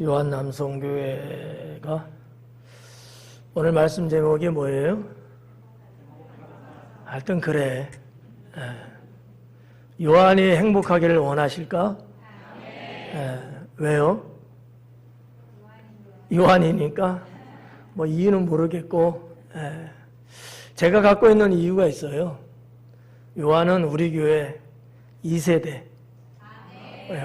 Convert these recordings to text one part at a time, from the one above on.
요한 남성교회가 오늘 말씀 제목이 뭐예요? 하여튼 그래. 요한이 행복하기를 원하실까? 왜요? 요한이니까? 뭐 이유는 모르겠고, 제가 갖고 있는 이유가 있어요. 요한은 우리 교회 2세대,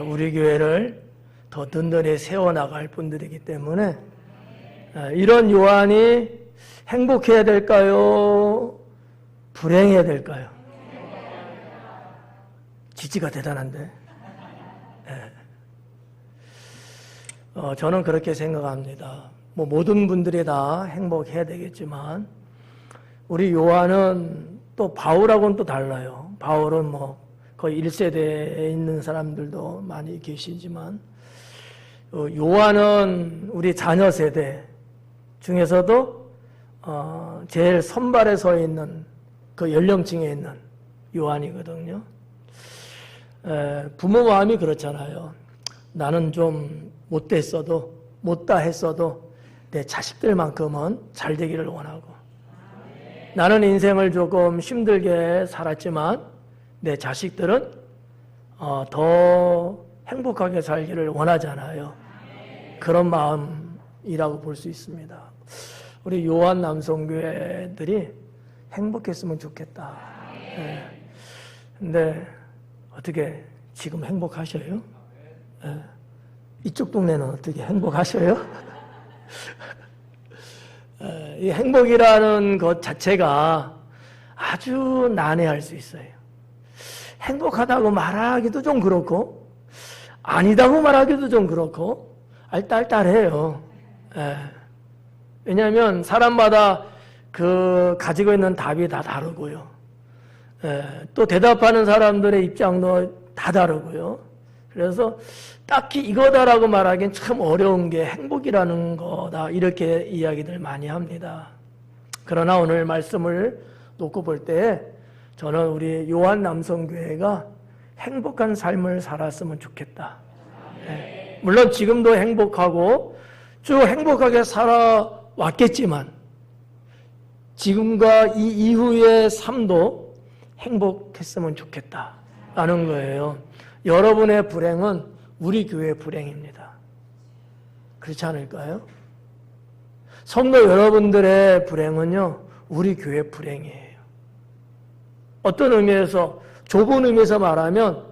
우리 교회를 더 든든히 세워나갈 분들이기 때문에 이런 요한이 행복해야 될까요? 불행해야 될까요? 지지가 대단한데. 저는 그렇게 생각합니다. 뭐 모든 분들이 다 행복해야 되겠지만 우리 요한은 또 바울하고는 또 달라요. 바울은 뭐 거의 1세대에 있는 사람들도 많이 계시지만 요한은 우리 자녀 세대 중에서도 제일 선발에 서 있는 그 연령층에 있는 요한이거든요. 부모 마음이 그렇잖아요. 나는 좀 못다 했어도 내 자식들만큼은 잘 되기를 원하고, 나는 인생을 조금 힘들게 살았지만 내 자식들은 더 행복하게 살기를 원하잖아요. 그런 마음이라고 볼 수 있습니다. 우리 요한 남성교회들이 행복했으면 좋겠다. 근데 어떻게 지금 행복하셔요? 이쪽 동네는 어떻게 행복하셔요? 이 행복이라는 것 자체가 아주 난해할 수 있어요. 행복하다고 말하기도 좀 그렇고 아니다고 말하기도 좀 그렇고 알딸딸해요. 왜냐하면 사람마다 가지고 있는 답이 다 다르고요. 또 대답하는 사람들의 입장도 다 다르고요. 그래서 딱히 이거다라고 말하기엔 참 어려운 게 행복이라는 거다, 이렇게 이야기들 많이 합니다. 그러나 오늘 말씀을 놓고 볼 때 저는 우리 요한 남성교회가 행복한 삶을 살았으면 좋겠다. 물론 지금도 행복하고 쭉 행복하게 살아왔겠지만 지금과 이 이후의 삶도 행복했으면 좋겠다라는 거예요. 여러분의 불행은 우리 교회의 불행입니다. 그렇지 않을까요? 성도 여러분들의 불행은요, 우리 교회의 불행이에요. 어떤 의미에서, 좁은 의미에서 말하면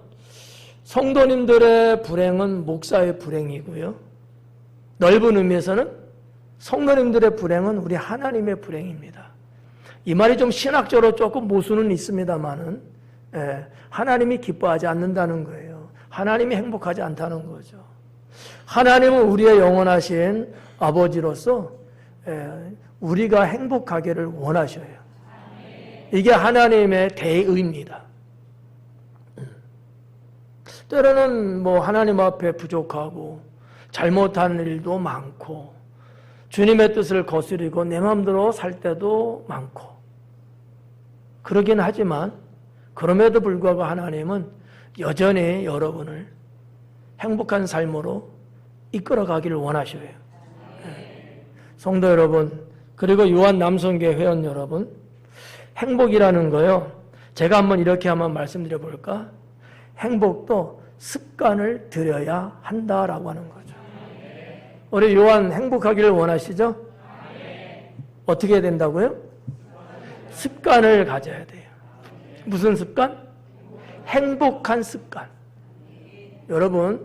성도님들의 불행은 목사의 불행이고요. 넓은 의미에서는 성도님들의 불행은 우리 하나님의 불행입니다. 이 말이 좀 신학적으로 조금 모순은 있습니다만은 하나님이 기뻐하지 않는다는 거예요. 하나님이 행복하지 않다는 거죠. 하나님은 우리의 영원하신 아버지로서 우리가 행복하기를 원하셔요. 이게 하나님의 대의입니다. 때로는 뭐 하나님 앞에 부족하고 잘못한 일도 많고 주님의 뜻을 거스리고 내 마음대로 살 때도 많고 그러긴 하지만 그럼에도 불구하고 하나님은 여전히 여러분을 행복한 삶으로 이끌어가기를 원하셔요. 성도 여러분, 그리고 요한 남성교회 회원 여러분, 행복이라는 거요, 제가 한번 말씀드려 볼까? 행복도 습관을 들여야 한다라고 하는 거죠. 우리 요한 행복하기를 원하시죠? 어떻게 해야 된다고요? 습관을 가져야 돼요. 무슨 습관? 행복한 습관. 여러분,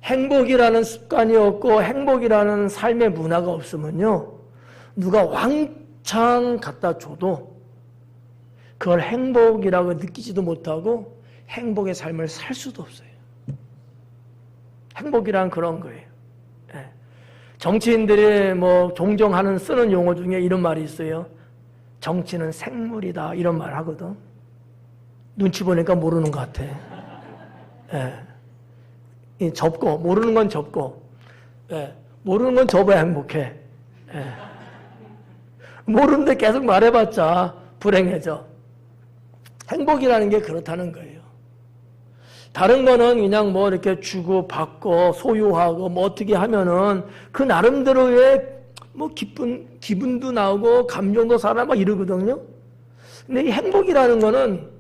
행복이라는 습관이 없고 행복이라는 삶의 문화가 없으면요, 누가 왕창 갖다 줘도 그걸 행복이라고 느끼지도 못하고 행복의 삶을 살 수도 없어요. 행복이란 그런 거예요. 정치인들이 뭐 종종 쓰는 용어 중에 이런 말이 있어요. 정치는 생물이다, 이런 말 하거든. 눈치 보니까 모르는 것 같아. 접고, 모르는 건 접고, 모르는 건 접어야 행복해. 모르는데 계속 말해봤자 불행해져. 행복이라는 게 그렇다는 거예요. 다른 거는 그냥 뭐 이렇게 주고 받고 소유하고 뭐 어떻게 하면은 그 나름대로의 뭐 기분도 나오고 감정도 살아 막 이러거든요. 근데 이 행복이라는 거는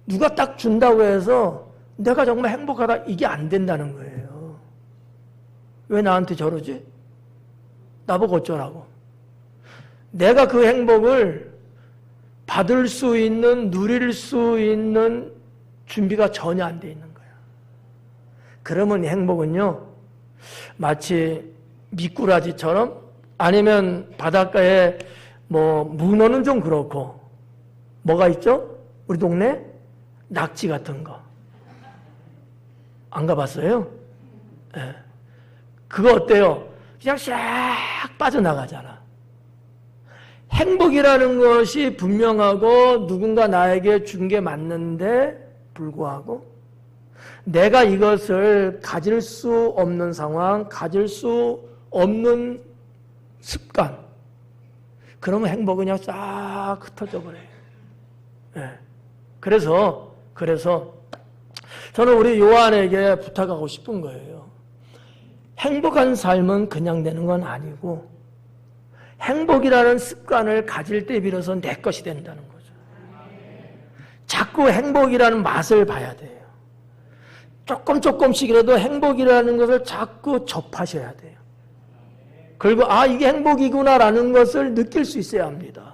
누가 딱 준다고 해서 내가 정말 행복하다 이게 안 된다는 거예요. 왜 나한테 저러지? 나보고 어쩌라고. 내가 그 행복을 받을 수 있는, 누릴 수 있는 준비가 전혀 안 돼 있는 거예요. 그러면 이 행복은요, 마치 미꾸라지처럼 아니면 바닷가에 뭐 문어는 좀 그렇고 뭐가 있죠? 우리 동네 낙지 같은 거. 안 가봤어요? 네. 그거 어때요? 그냥 싹 빠져나가잖아. 행복이라는 것이 분명하고 누군가 나에게 준 게 맞는데 불구하고 내가 이것을 가질 수 없는 상황, 가질 수 없는 습관, 그러면 행복은 그냥 싹 흩어져 버려요. 네. 그래서 저는 우리 요한에게 부탁하고 싶은 거예요. 행복한 삶은 그냥 되는 건 아니고 행복이라는 습관을 가질 때 비로소 내 것이 된다는 거죠. 자꾸 행복이라는 맛을 봐야 돼요. 조금씩이라도 행복이라는 것을 자꾸 접하셔야 돼요. 그리고 이게 행복이구나라는 것을 느낄 수 있어야 합니다.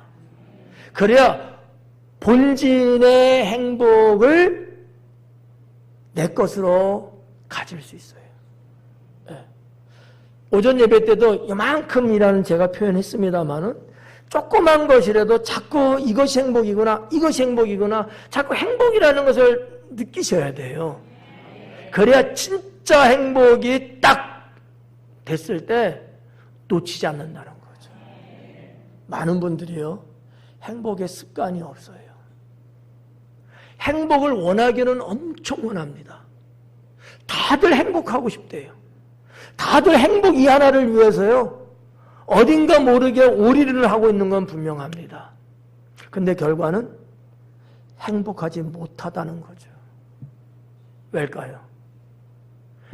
그래야 본진의 행복을 내 것으로 가질 수 있어요. 네. 오전 예배 때도 이만큼이라는 제가 표현했습니다만은 조그만 것이라도 자꾸 이것이 행복이구나, 이것이 행복이구나, 자꾸 행복이라는 것을 느끼셔야 돼요. 그래야 진짜 행복이 딱 됐을 때 놓치지 않는다는 거죠. 많은 분들이요, 행복의 습관이 없어요. 행복을 원하기는 엄청 원합니다. 다들 행복하고 싶대요. 다들 행복 이 하나를 위해서요, 어딘가 모르게 오리를 하고 있는 건 분명합니다. 근데 결과는 행복하지 못하다는 거죠. 왜일까요?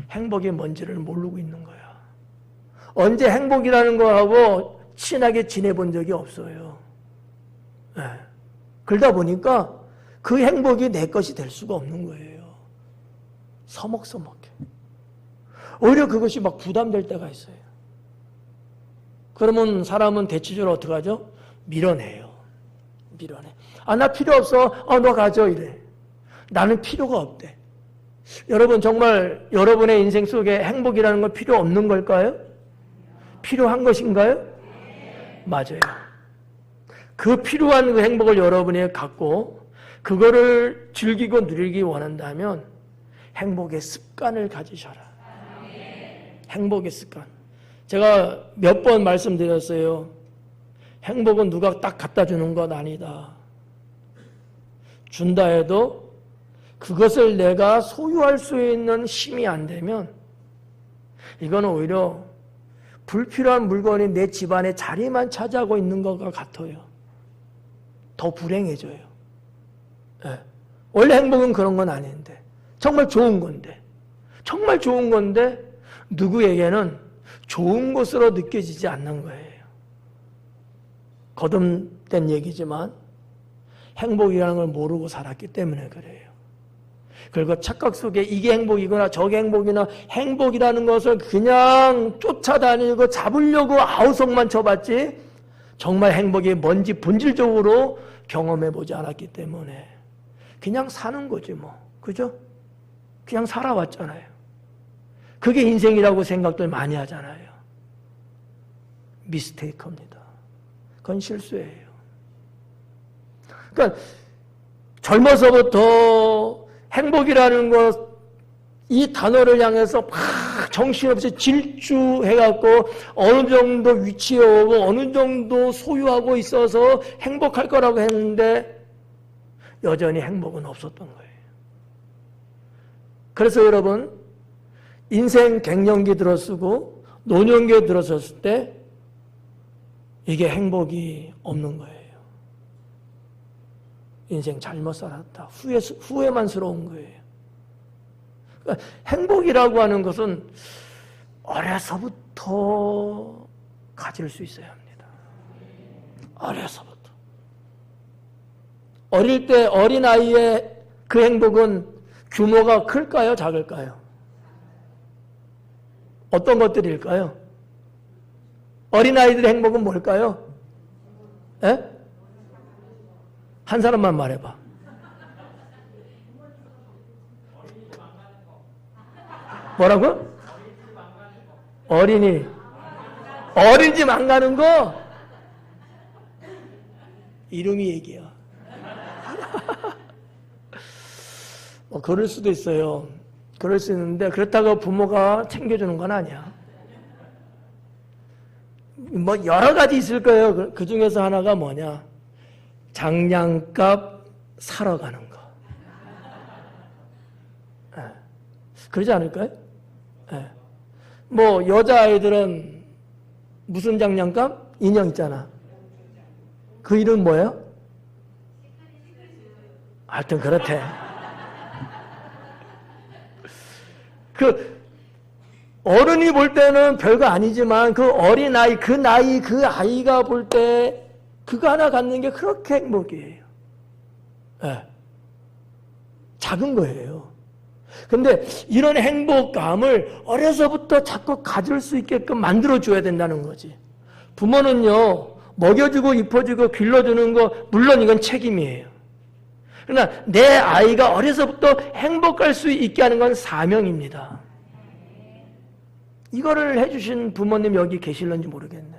행복이 뭔지를 모르고 있는 거야. 언제 행복이라는 거하고 친하게 지내본 적이 없어요. 네. 그러다 보니까 그 행복이 내 것이 될 수가 없는 거예요. 서먹서먹해. 오히려 그것이 막 부담될 때가 있어요. 그러면 사람은 대체적으로 어떻게 하죠? 밀어내요. 밀어내. 나 필요 없어. 너 가져. 이래. 나는 필요가 없대. 여러분, 정말 여러분의 인생 속에 행복이라는 건 필요 없는 걸까요? 필요한 것인가요? 맞아요. 그 필요한 그 행복을 여러분이 갖고 그거를 즐기고 누리기 원한다면 행복의 습관을 가지셔라. 행복의 습관. 제가 몇 번 말씀드렸어요. 행복은 누가 딱 갖다 주는 것 아니다. 준다 해도 그것을 내가 소유할 수 있는 힘이 안 되면 이거는 오히려 불필요한 물건이 내 집안에 자리만 차지하고 있는 것과 같아요. 더 불행해져요. 네. 원래 행복은 그런 건 아닌데, 정말 좋은 건데, 정말 좋은 건데 누구에게는 좋은 것으로 느껴지지 않는 거예요. 거듭된 얘기지만 행복이라는 걸 모르고 살았기 때문에 그래요. 그리고 착각 속에 이게 행복이구나 저게 행복이나 행복이라는 것을 그냥 쫓아다니고 잡으려고 아우성만 쳐봤지 정말 행복이 뭔지 본질적으로 경험해보지 않았기 때문에 그냥 사는 거지 뭐. 그죠? 그냥 살아왔잖아요. 그게 인생이라고 생각들 많이 하잖아요. 미스테이크입니다. 그건 실수예요. 그러니까 젊어서부터 행복이라는 것, 이 단어를 향해서 막 정신없이 질주해갖고 어느 정도 위치에 오고 어느 정도 소유하고 있어서 행복할 거라고 했는데 여전히 행복은 없었던 거예요. 그래서 여러분, 인생 갱년기 들어서고 노년기에 들어섰을 때 이게 행복이 없는 거예요. 인생 잘못 살았다. 후회만스러운 거예요. 그러니까 행복이라고 하는 것은 어려서부터 가질 수 있어야 합니다. 어려서부터. 어릴 때 어린아이의 그 행복은 규모가 클까요? 작을까요? 어떤 것들일까요? 어린아이들의 행복은 뭘까요? 에? 한 사람만 말해봐. 뭐라고? 어린이집 안 가는 거? 이름이 얘기야. 그럴 수도 있어요. 그럴 수 있는데 그렇다고 부모가 챙겨주는 건 아니야. 뭐 여러 가지 있을 거예요. 그 중에서 하나가 뭐냐? 장량값 사러 가는 거. 그러지 않을까요? 뭐 여자아이들은 무슨 장량값? 인형 있잖아. 그 이름 뭐예요? 하여튼 그렇대. 그 어른이 볼 때는 별거 아니지만 그 어린아이, 그 나이, 그 아이가 볼 때 그거 하나 갖는 게 그렇게 행복이에요. 작은 거예요. 근데 이런 행복감을 어려서부터 자꾸 가질 수 있게끔 만들어줘야 된다는 거지. 부모는요, 먹여주고 입혀주고 길러주는 거 물론 이건 책임이에요. 그러나 내 아이가 어려서부터 행복할 수 있게 하는 건 사명입니다. 이거를 해주신 부모님 여기 계실런지 모르겠네.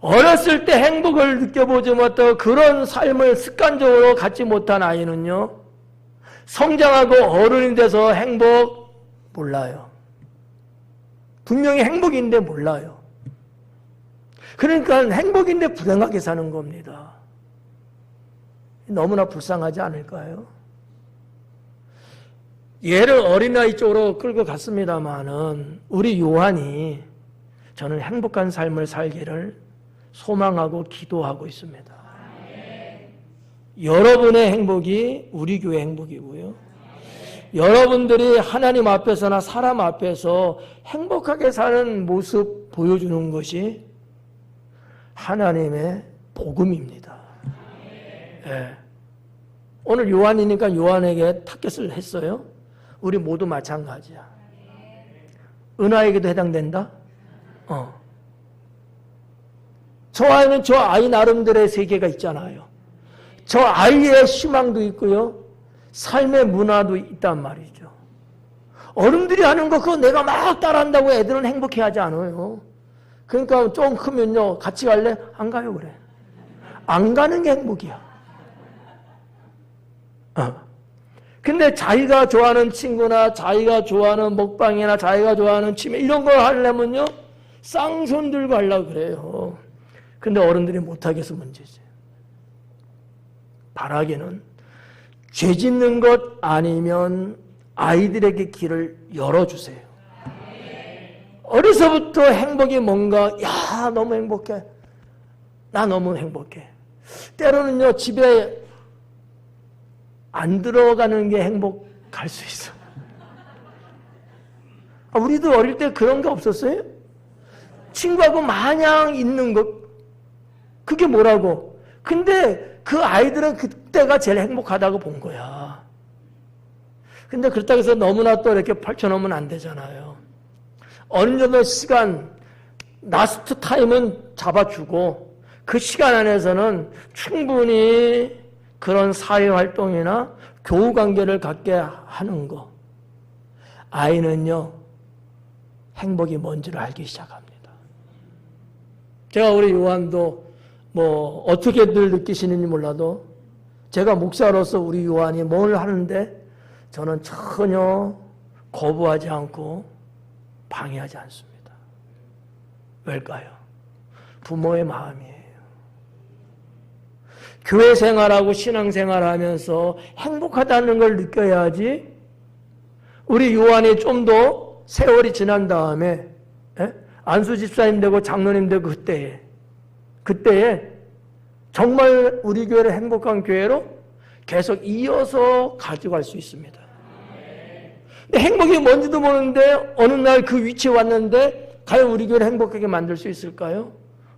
어렸을 때 행복을 느껴보지 못하고 그런 삶을 습관적으로 갖지 못한 아이는요, 성장하고 어른이 돼서 행복 몰라요. 분명히 행복인데 몰라요. 그러니까 행복인데 불행하게 사는 겁니다. 너무나 불쌍하지 않을까요? 얘를 어린아이 쪽으로 끌고 갔습니다마는 우리 요한이 저는 행복한 삶을 살기를 소망하고 기도하고 있습니다. 여러분의 행복이 우리 교회 행복이고요. 여러분들이 하나님 앞에서나 사람 앞에서 행복하게 사는 모습 보여주는 것이 하나님의 복음입니다. 네. 오늘 요한이니까 요한에게 타겟을 했어요. 우리 모두 마찬가지야. 은하에게도 해당된다? 저 아이는 저 아이 나름대로의 세계가 있잖아요. 저 아이의 희망도 있고요. 삶의 문화도 있단 말이죠. 어른들이 하는 거 그거 내가 막 따라한다고 애들은 행복해하지 않아요. 그러니까 좀 크면요. 같이 갈래? 안 가요 그래. 안 가는 게 행복이야. 근데 자기가 좋아하는 친구나 자기가 좋아하는 먹방이나 자기가 좋아하는 취미 이런 거 하려면요. 쌍손 들고 하려고 그래요. 근데 어른들이 못하겠어 문제지. 바라기는 죄 짓는 것 아니면 아이들에게 길을 열어주세요. 어려서부터 행복이 뭔가 야 너무 행복해. 나 너무 행복해. 때로는요 집에 안 들어가는 게 행복할 수 있어. 우리도 어릴 때 그런 게 없었어요? 친구하고 마냥 있는 것 그게 뭐라고? 근데 그 아이들은 그때가 제일 행복하다고 본 거야. 근데 그렇다고 해서 너무나 또 이렇게 펼쳐놓으면 안 되잖아요. 어느 정도 시간, 라스트 타임은 잡아주고 그 시간 안에서는 충분히 그런 사회활동이나 교우관계를 갖게 하는 거. 아이는요, 행복이 뭔지를 알기 시작합니다. 제가 우리 요한도 뭐 어떻게들 느끼시는지 몰라도 제가 목사로서 우리 요한이 뭘 하는데 저는 전혀 거부하지 않고 방해하지 않습니다. 왜일까요? 부모의 마음이에요. 교회 생활하고 신앙생활 하면서 행복하다는 걸 느껴야지 우리 요한이 좀 더 세월이 지난 다음에 안수 집사님 되고 장로님 되고 그때에 정말 우리 교회를 행복한 교회로 계속 이어서 가져갈 수 있습니다. 근데 행복이 뭔지도 모르는데 어느 날 그 위치에 왔는데 과연 우리 교회를 행복하게 만들 수 있을까요?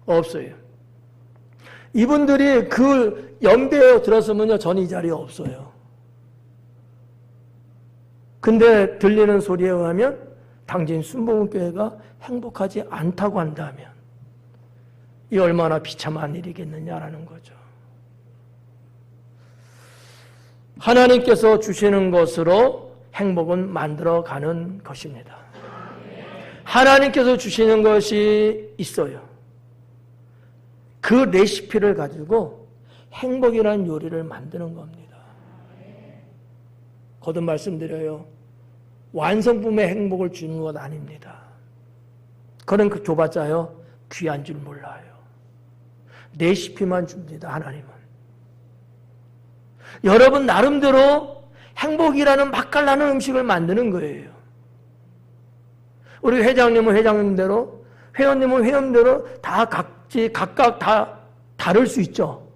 없어요. 이분들이 그 연배에 들었으면요, 저는 이 자리에 없어요. 근데 들리는 소리에 의하면 당진 순복음교회가 행복하지 않다고 한다면 이 얼마나 비참한 일이겠느냐라는 거죠. 하나님께서 주시는 것으로 행복은 만들어가는 것입니다. 하나님께서 주시는 것이 있어요. 그 레시피를 가지고 행복이라는 요리를 만드는 겁니다. 거듭 말씀드려요. 완성품의 행복을 주는 것 아닙니다. 그런 그 줘봤자요, 귀한 줄 몰라요. 레시피만 줍니다, 하나님은. 여러분 나름대로 행복이라는 맛깔나는 음식을 만드는 거예요. 우리 회장님은 회장님대로, 회원님은 회원대로 다 각각 다 다를 수 있죠,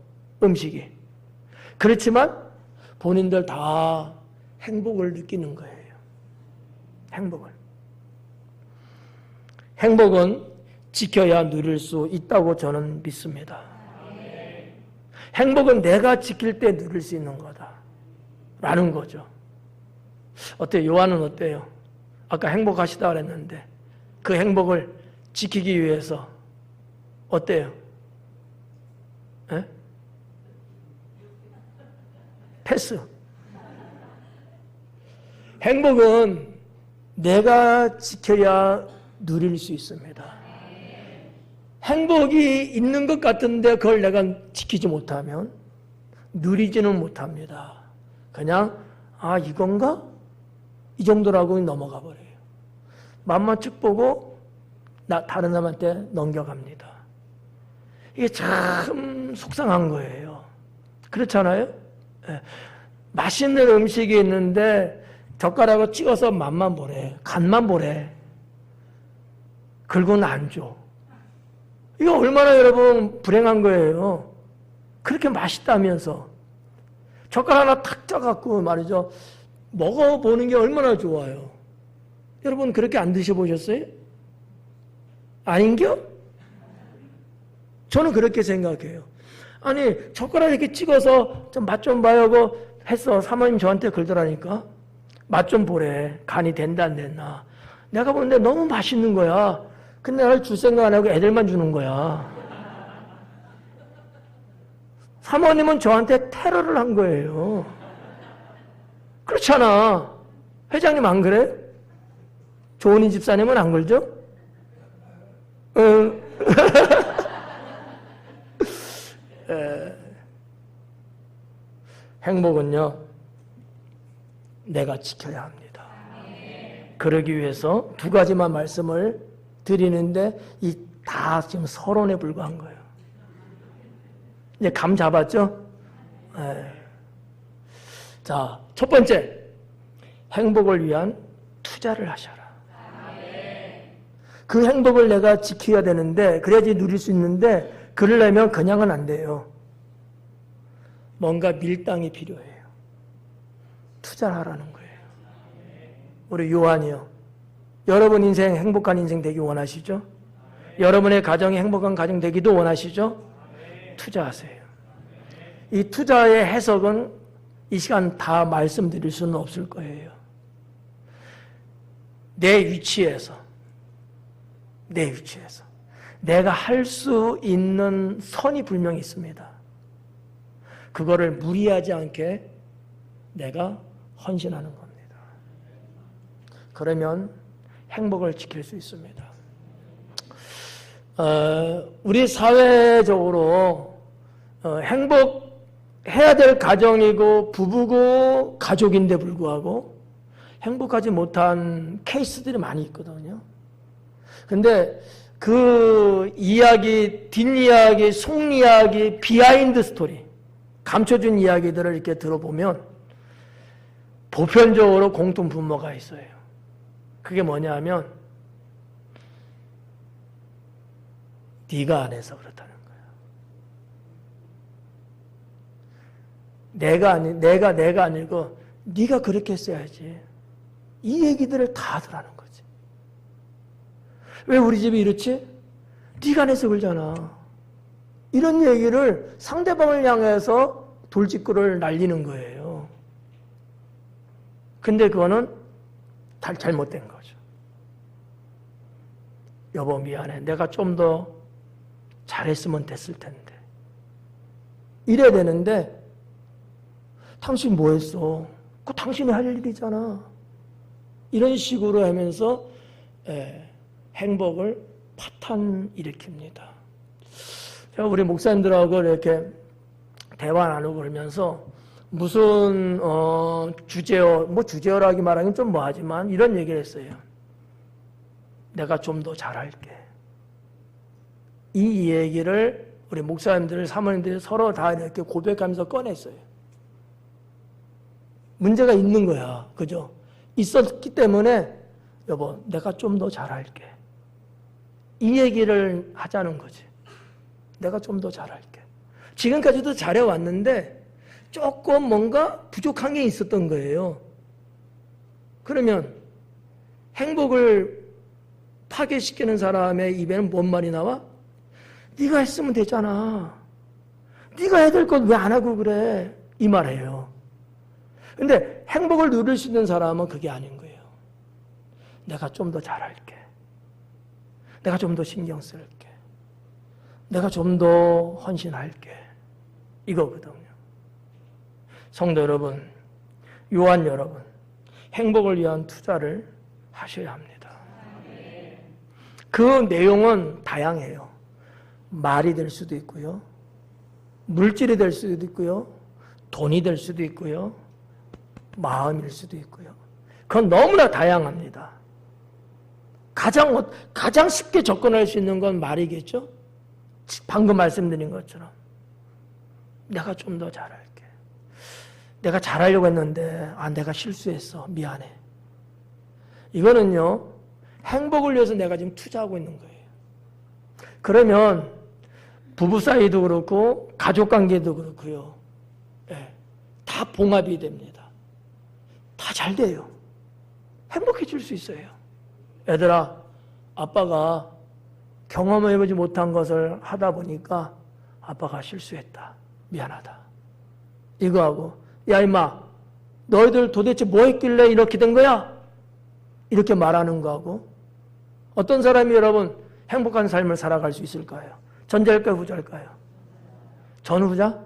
음식이. 그렇지만 본인들 다 행복을 느끼는 거예요. 행복은 지켜야 누릴 수 있다고 저는 믿습니다. 행복은 내가 지킬 때 누릴 수 있는 거다 라는 거죠. 어때요? 요한은 어때요? 아까 행복하시다 그랬는데 그 행복을 지키기 위해서 어때요? 에? 패스. 행복은 내가 지켜야 누릴 수 있습니다. 행복이 있는 것 같은데 그걸 내가 지키지 못하면 누리지는 못합니다. 그냥 이건가? 이 정도라고 넘어가 버려요. 맘만 쭉 보고 다른 사람한테 넘겨갑니다. 이게 참 속상한 거예요. 그렇잖아요? 네. 맛있는 음식이 있는데 젓가락을 찍어서 맛만 보래. 간만 보래. 그리고는 안 줘. 이거 얼마나 여러분 불행한 거예요. 그렇게 맛있다면서 젓가락 하나 탁 쪄갖고 말이죠, 먹어보는 게 얼마나 좋아요. 여러분 그렇게 안 드셔보셨어요? 아닌겨? 저는 그렇게 생각해요. 아니 젓가락 이렇게 찍어서 좀 맛 좀 봐요 하고 했어. 사모님 저한테 그러더라니까. 맛 좀 보래. 간이 된다 안 됐나. 내가 보는데 너무 맛있는 거야. 근데 나를 줄 생각 안 하고 애들만 주는 거야. 사모님은 저한테 테러를 한 거예요. 그렇잖아. 회장님 안 그래? 조은희 집사님은 안 그러죠? 응. 행복은요, 내가 지켜야 합니다. 그러기 위해서 두 가지만 말씀을 드리는데 이 다 지금 서론에 불과한 거예요. 이제 감 잡았죠? 자, 첫 번째, 행복을 위한 투자를 하셔라. 그 행복을 내가 지켜야 되는데 그래야지 누릴 수 있는데 그러려면 그냥은 안 돼요. 뭔가 밀당이 필요해요. 투자를 하라는 거예요. 우리 요한이요. 여러분 인생 행복한 인생 되기 원하시죠? 여러분의 가정이 행복한 가정 되기도 원하시죠? 투자하세요. 이 투자의 해석은 이 시간 다 말씀드릴 수는 없을 거예요. 내 위치에서 내가 할 수 있는 선이 분명히 있습니다. 그거를 무리하지 않게 내가 헌신하는 겁니다. 그러면 행복을 지킬 수 있습니다. 우리 사회적으로 행복해야 될 가정이고 부부고 가족인데 불구하고 행복하지 못한 케이스들이 많이 있거든요. 근데 그 이야기, 뒷이야기, 속이야기, 비하인드 스토리, 감춰준 이야기들을 이렇게 들어보면 보편적으로 공통 분모가 있어요. 그게 뭐냐 하면 네가 안 해서 그렇다는 거야. 내가 아니고 네가 그렇게 했어야지. 이 얘기들을 다 하더라는 거지. 왜 우리 집이 이렇지? 네가 내서 그러잖아. 이런 얘기를 상대방을 향해서 돌직구를 날리는 거예요. 근데 그거는 잘못된 거죠. 여보 미안해. 내가 좀 더 잘했으면 됐을 텐데. 이래야 되는데 당신 뭐 했어? 그거 당신이 할 일이잖아. 이런 식으로 하면서 행복을 파탄 일으킵니다. 제가 우리 목사님들하고 이렇게 대화 나누고 그러면서 무슨 주제어, 뭐 주제어라기 말하기는 좀 뭐하지만 이런 얘기를 했어요. 내가 좀 더 잘할게. 이 얘기를 우리 목사님들, 사모님들이 서로 다 이렇게 고백하면서 꺼냈어요. 문제가 있는 거야. 그죠? 있었기 때문에 여보 내가 좀 더 잘할게. 이 얘기를 하자는 거지. 내가 좀 더 잘할게. 지금까지도 잘해왔는데 조금 뭔가 부족한 게 있었던 거예요. 그러면 행복을 파괴시키는 사람의 입에는 뭔 말이 나와? 네가 했으면 되잖아. 네가 해야 될 건 왜 안 하고 그래? 이 말이에요. 근데 행복을 누릴 수 있는 사람은 그게 아닌 거예요. 내가 좀 더 잘할게. 내가 좀 더 신경 쓸게. 내가 좀 더 헌신할게. 이거거든요. 성도 여러분, 요한 여러분, 행복을 위한 투자를 하셔야 합니다. 그 내용은 다양해요. 말이 될 수도 있고요. 물질이 될 수도 있고요. 돈이 될 수도 있고요. 마음일 수도 있고요. 그건 너무나 다양합니다. 가장 쉽게 접근할 수 있는 건 말이겠죠? 방금 말씀드린 것처럼. 내가 좀 더 잘할게. 내가 잘하려고 했는데, 내가 실수했어. 미안해. 이거는요, 행복을 위해서 내가 지금 투자하고 있는 거예요. 그러면 부부 사이도 그렇고 가족 관계도 그렇고요. 다 봉합이 됩니다. 다 잘 돼요. 행복해질 수 있어요. 얘들아, 아빠가 경험해보지 못한 것을 하다 보니까 아빠가 실수했다. 미안하다. 이거하고 야 임마 너희들 도대체 뭐 했길래 이렇게 된 거야? 이렇게 말하는 거하고 어떤 사람이 여러분 행복한 삶을 살아갈 수 있을까요? 전자일까요? 후자일까요? 전후자?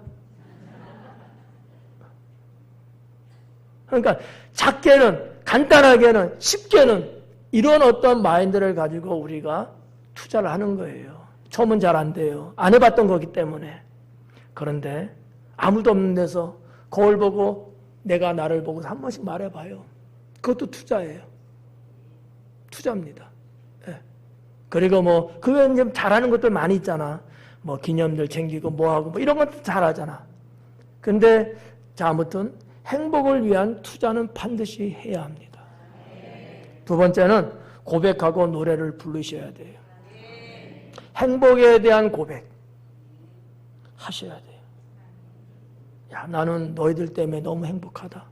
그러니까 작게는 간단하게는 쉽게는 이런 어떤 마인드를 가지고 우리가 투자를 하는 거예요. 처음은 잘 안 돼요. 안 해봤던 거기 때문에. 그런데 아무도 없는 데서 거울 보고 내가 나를 보고 한 번씩 말해봐요. 그것도 투자예요. 투자입니다. 예. 그리고 뭐 그 외에 좀 잘하는 것들 많이 있잖아. 뭐 기념들 챙기고 뭐하고 뭐 이런 것도 잘하잖아. 근데 자 아무튼 행복을 위한 투자는 반드시 해야 합니다. 두 번째는 고백하고 노래를 부르셔야 돼요. 행복에 대한 고백 하셔야 돼요. 야, 나는 너희들 때문에 너무 행복하다.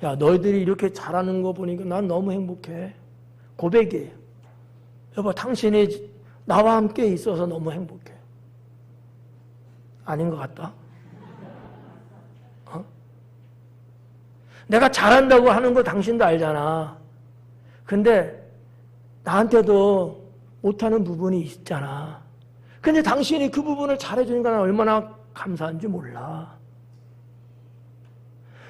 야, 너희들이 이렇게 잘하는 거 보니까 난 너무 행복해. 고백이에요. 여보, 당신이 나와 함께 있어서 너무 행복해. 아닌 것 같다. 내가 잘한다고 하는 거 당신도 알잖아. 근데 나한테도 못하는 부분이 있잖아. 근데 당신이 그 부분을 잘해주니까 난 얼마나 감사한지 몰라.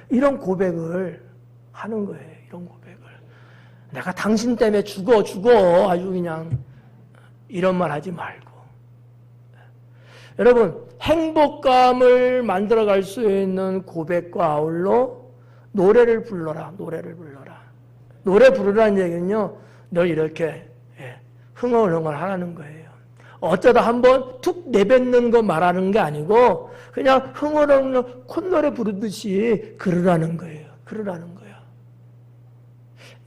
이런 고백을 하는 거예요. 이런 고백을. 내가 당신 때문에 죽어 아주 그냥 이런 말 하지 말고. 여러분 행복감을 만들어갈 수 있는 고백과 아울러 노래를 불러라. 노래를 불러라. 노래 부르라는 얘기는요. 늘 이렇게 흥얼흥얼 하라는 거예요. 어쩌다 한번 툭 내뱉는 거 말하는 게 아니고 그냥 흥얼흥얼 콧노래 부르듯이 그러라는 거예요. 그러라는 거야.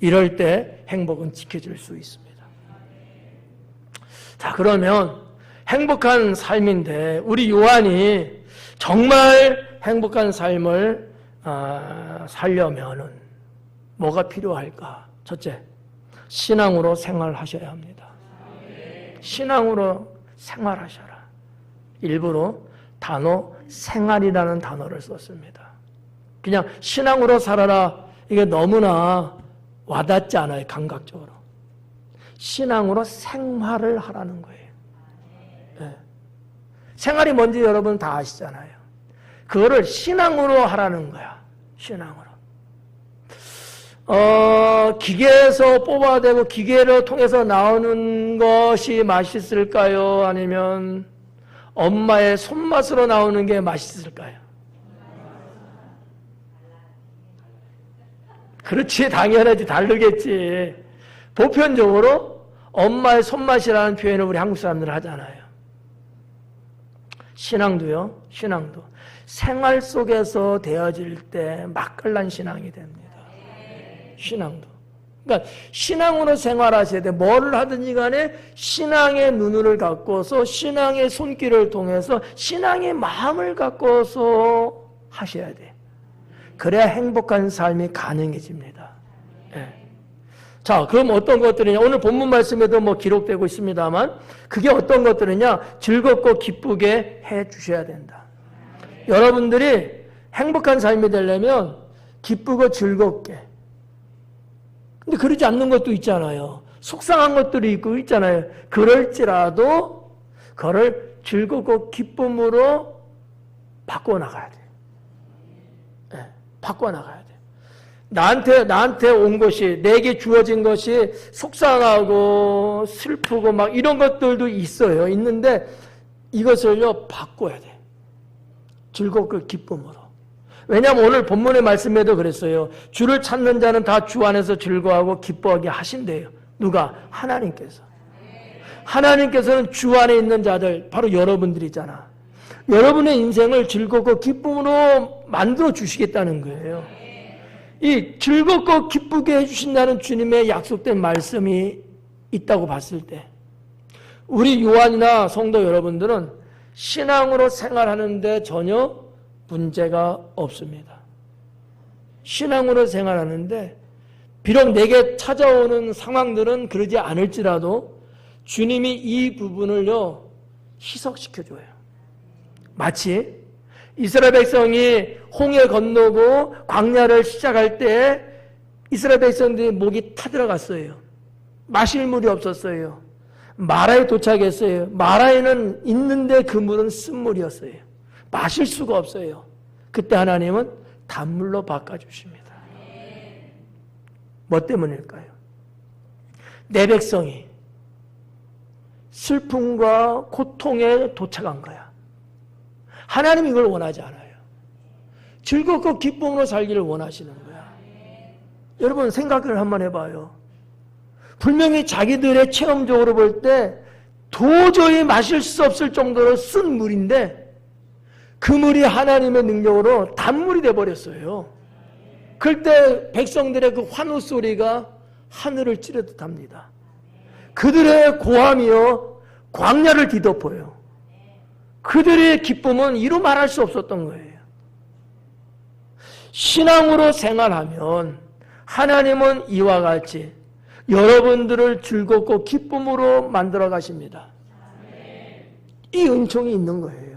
이럴 때 행복은 지켜질 수 있습니다. 자, 그러면 행복한 삶인데 우리 요한이 정말 행복한 삶을 살려면은 뭐가 필요할까? 첫째, 신앙으로 생활하셔야 합니다. 신앙으로 생활하셔라. 일부러 단어 생활이라는 단어를 썼습니다. 그냥 신앙으로 살아라. 이게 너무나 와닿지 않아요. 감각적으로. 신앙으로 생활을 하라는 거예요. 네. 생활이 뭔지 여러분 다 아시잖아요. 그거를 신앙으로 하라는 거야. 신앙으로. 기계에서 뽑아내고 기계를 통해서 나오는 것이 맛있을까요? 아니면 엄마의 손맛으로 나오는 게 맛있을까요? 그렇지, 당연하지, 다르겠지. 보편적으로 엄마의 손맛이라는 표현을 우리 한국 사람들은 하잖아요. 신앙도요, 신앙도. 생활 속에서 되어질 때 맛깔난 신앙이 됩니다. 신앙도. 그러니까 신앙으로 생활하셔야 돼. 뭐를 하든지 간에 신앙의 눈을 갖고서 신앙의 손길을 통해서 신앙의 마음을 갖고서 하셔야 돼. 그래야 행복한 삶이 가능해집니다. 네. 자, 그럼 어떤 것들이냐? 오늘 본문 말씀에도 뭐 기록되고 있습니다만 그게 어떤 것들이냐? 즐겁고 기쁘게 해 주셔야 된다. 여러분들이 행복한 삶이 되려면 기쁘고 즐겁게. 근데 그러지 않는 것도 있잖아요. 속상한 것들이 있고 있잖아요. 그럴지라도 그걸 즐겁고 기쁨으로 바꿔나가야 돼. 네, 바꿔나가야 돼. 나한테 온 것이, 내게 주어진 것이 속상하고 슬프고 막 이런 것들도 있어요. 있는데 이것을요, 바꿔야 돼. 즐겁고 기쁨으로. 왜냐하면 오늘 본문의 말씀에도 그랬어요. 주를 찾는 자는 다 주 안에서 즐거워하고 기뻐하게 하신대요. 누가? 하나님께서. 하나님께서는 주 안에 있는 자들, 바로 여러분들이잖아. 여러분의 인생을 즐겁고 기쁨으로 만들어 주시겠다는 거예요. 이 즐겁고 기쁘게 해주신다는 주님의 약속된 말씀이 있다고 봤을 때 우리 요한이나 성도 여러분들은 신앙으로 생활하는데 전혀 문제가 없습니다. 신앙으로 생활하는데 비록 내게 찾아오는 상황들은 그러지 않을지라도 주님이 이 부분을요 희석시켜줘요. 마치 이스라엘 백성이 홍해 건너고 광야를 시작할 때 이스라엘 백성들이 목이 타들어갔어요. 마실 물이 없었어요. 마라에 도착했어요. 마라에는 있는데 그 물은 쓴물이었어요. 마실 수가 없어요. 그때 하나님은 단물로 바꿔주십니다. 뭐 때문일까요? 내 백성이 슬픔과 고통에 도착한 거야. 하나님 이걸 원하지 않아요. 즐겁고 기쁨으로 살기를 원하시는 거야. 여러분 생각을 한번 해봐요. 분명히 자기들의 체험적으로 볼 때 도저히 마실 수 없을 정도로 쓴 물인데 그 물이 하나님의 능력으로 단물이 되어버렸어요. 그럴 때 백성들의 그 환호 소리가 하늘을 찌르듯 합니다. 그들의 고함이요 광야를 뒤덮어요. 그들의 기쁨은 이루 말할 수 없었던 거예요. 신앙으로 생활하면 하나님은 이와 같이 여러분들을 즐겁고 기쁨으로 만들어 가십니다. 이 은총이 있는 거예요.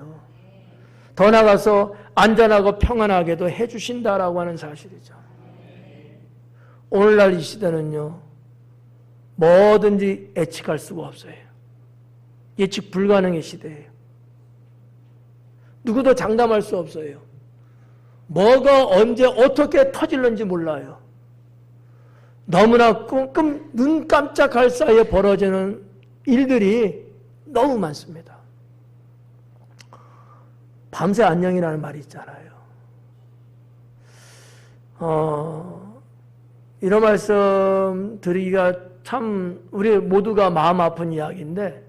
더 나아가서 안전하고 평안하게도 해주신다라고 하는 사실이죠. 오늘날 이 시대는요, 뭐든지 예측할 수가 없어요. 예측 불가능의 시대예요. 누구도 장담할 수 없어요. 뭐가 언제 어떻게 터질는지 몰라요. 너무나 눈 깜짝할 사이에 벌어지는 일들이 너무 많습니다. 밤새 안녕이라는 말이 있잖아요. 이런 말씀 드리기가 참 우리 모두가 마음 아픈 이야기인데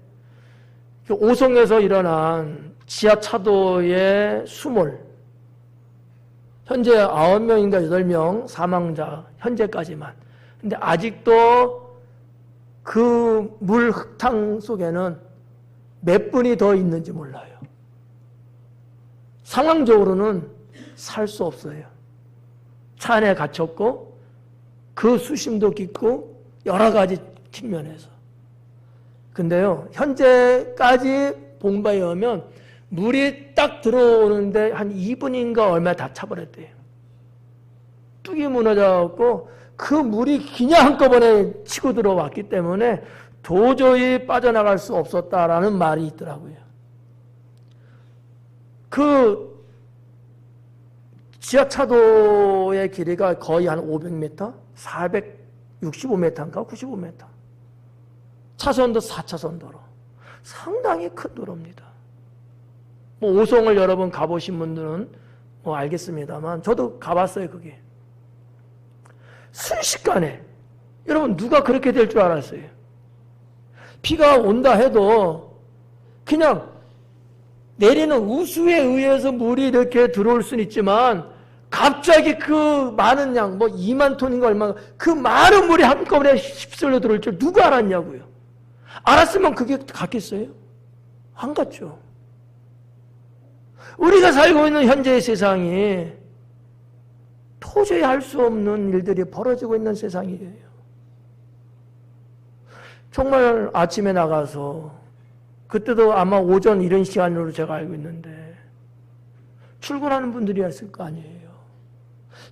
오송에서 일어난 지하차도의 수몰 현재 9명인가 8명 사망자 현재까지만. 근데 아직도 그 물 흙탕 속에는 몇 분이 더 있는지 몰라요. 상황적으로는 살 수 없어요. 차 안에 갇혔고 그 수심도 깊고 여러 가지 측면에서. 근데요, 현재까지 본 바에 의하면 물이 딱 들어오는데 한 2분인가 얼마 다 차버렸대요. 뚝이 무너져갖고 그 물이 그냥 한꺼번에 치고 들어왔기 때문에 도저히 빠져나갈 수 없었다라는 말이 있더라고요. 그 지하차도의 길이가 거의 한 500m? 465m인가 95m. 차선도 4차선 도로. 상당히 큰 도로입니다. 뭐 오송을 여러분 가보신 분들은 뭐 알겠습니다만 저도 가봤어요. 그게 순식간에 여러분 누가 그렇게 될 줄 알았어요? 비가 온다 해도 그냥 내리는 우수에 의해서 물이 이렇게 들어올 수는 있지만 갑자기 그 많은 양, 뭐 2만 톤인가 얼마, 그 많은 물이 한꺼번에 휩쓸려 들어올 줄 누가 알았냐고요. 알았으면 그게 갔겠어요? 안 갔죠. 우리가 살고 있는 현재의 세상이 도저히 할 수 없는 일들이 벌어지고 있는 세상이에요. 정말 아침에 나가서 그때도 아마 오전 이런 시간으로 제가 알고 있는데 출근하는 분들이었을 거 아니에요.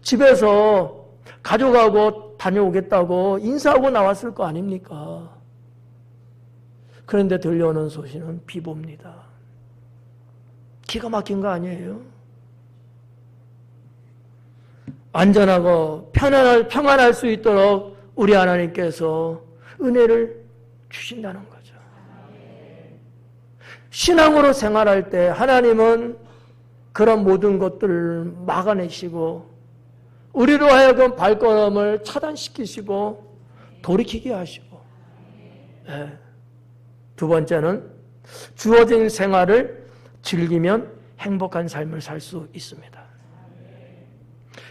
집에서 가족하고 다녀오겠다고 인사하고 나왔을 거 아닙니까? 그런데 들려오는 소식은 비보입니다. 기가 막힌 거 아니에요? 안전하고 평안할 수 있도록 우리 하나님께서 은혜를 주신다는 거죠. 신앙으로 생활할 때 하나님은 그런 모든 것들을 막아내시고 우리로 하여금 발걸음을 차단시키시고 돌이키게 하시고, 네. 두 번째는 주어진 생활을 즐기면 행복한 삶을 살 수 있습니다.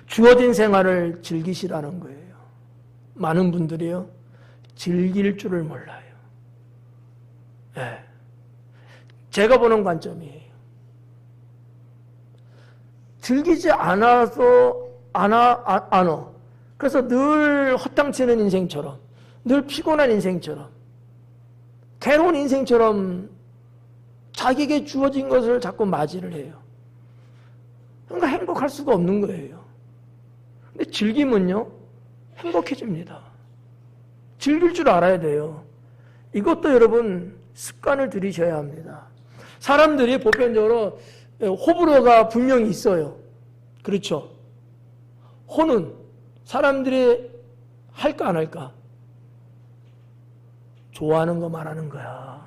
주어진 생활을 즐기시라는 거예요. 많은 분들이요, 즐길 줄을 몰라요. 네. 제가 보는 관점이에요. 즐기지 않아서 그래서 늘 허탕치는 인생처럼, 늘 피곤한 인생처럼, 괴로운 인생처럼 자기에게 주어진 것을 자꾸 맞이를 해요. 그러니까 행복할 수가 없는 거예요. 근데 즐기면요, 행복해집니다. 즐길 줄 알아야 돼요. 이것도 여러분 습관을 들이셔야 합니다. 사람들이 보편적으로 호불호가 분명히 있어요. 그렇죠? 호는 사람들이 할까 안 할까? 좋아하는 거 말하는 거야.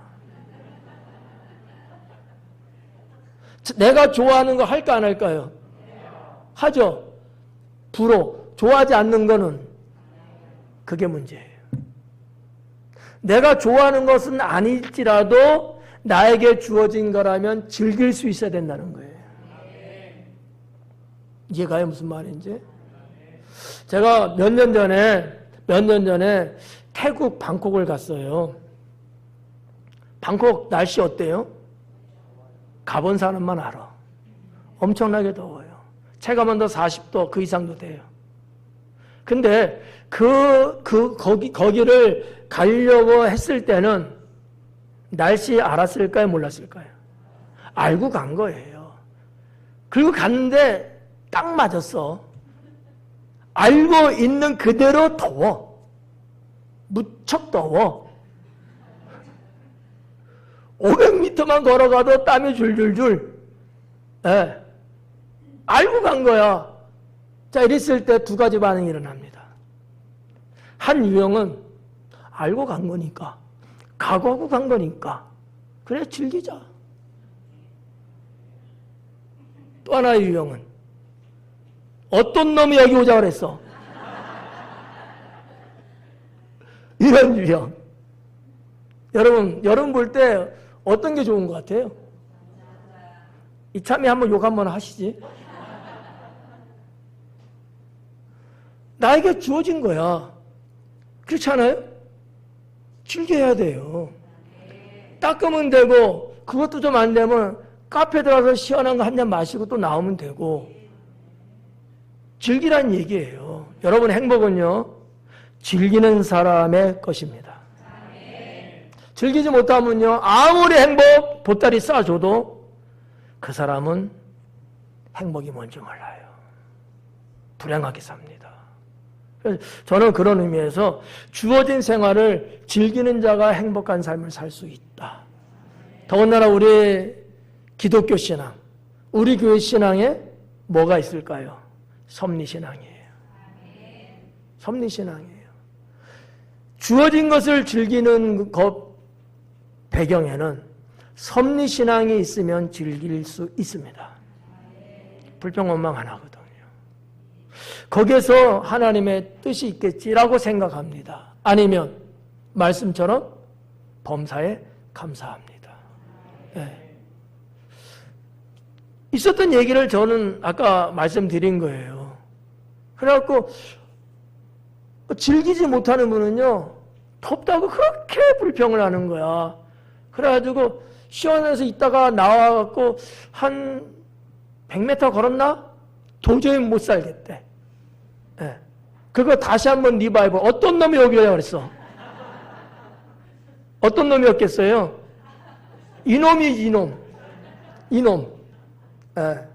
내가 좋아하는 거 할까 안 할까요? 하죠. 불호, 좋아하지 않는 거는 그게 문제예요. 내가 좋아하는 것은 아닐지라도 나에게 주어진 거라면 즐길 수 있어야 된다는 거예요. 이해가요? 무슨 말인지? 제가 몇 년 전에 태국 방콕을 갔어요. 방콕 날씨 어때요? 가본 사람만 알아. 엄청나게 더워요. 체감온도 40도 그 이상도 돼요. 근데 거기를 가려고 했을 때는 날씨 알았을까요? 몰랐을까요? 알고 간 거예요. 그리고 갔는데 딱 맞았어. 알고 있는 그대로 더워. 무척 더워. 500m만 걸어가도 땀이 줄줄줄. 네. 알고 간 거야. 자, 이랬을 때 두 가지 반응이 일어납니다. 한 유형은 알고 간 거니까, 각오하고 간 거니까, 그래, 즐기자. 또 하나의 유형은 어떤 놈이 여기 오자 그랬어? 이런 유형. 여러분 볼 때 어떤 게 좋은 것 같아요? 이참에 한번 욕 한번 하시지. 나에게 주어진 거야. 그렇지 않아요? 즐겨야 돼요. 닦으면 되고, 그것도 좀 안 되면 카페 들어가서 시원한 거 한 잔 마시고 또 나오면 되고, 즐기란 얘기예요. 여러분 행복은요, 즐기는 사람의 것입니다. 즐기지 못하면요, 아무리 행복 보따리 싸줘도 그 사람은 행복이 뭔지 몰라요. 불행하게 삽니다. 그래서 저는 그런 의미에서 주어진 생활을 즐기는 자가 행복한 삶을 살 수 있다. 더군다나 우리 기독교 신앙, 우리 교회 신앙에 뭐가 있을까요? 섭리신앙이에요. 섭리신앙이에요. 주어진 것을 즐기는 것 배경에는 섭리신앙이 있으면 즐길 수 있습니다. 불평원망 안 하거든요. 거기에서 하나님의 뜻이 있겠지라고 생각합니다. 아니면 말씀처럼 범사에 감사합니다. 네. 있었던 얘기를 저는 아까 말씀드린 거예요. 그래갖고 즐기지 못하는 분은요, 덥다고 그렇게 불평을 하는 거야. 그래가지고 시원해서 있다가 나와갖고 한 100m 걸었나? 도저히 못 살겠대. 네. 그거 다시 한번 리바이벌. 어떤 놈이 오길래 그랬어? 어떤 놈이었겠어요? 이놈이 이놈. 네.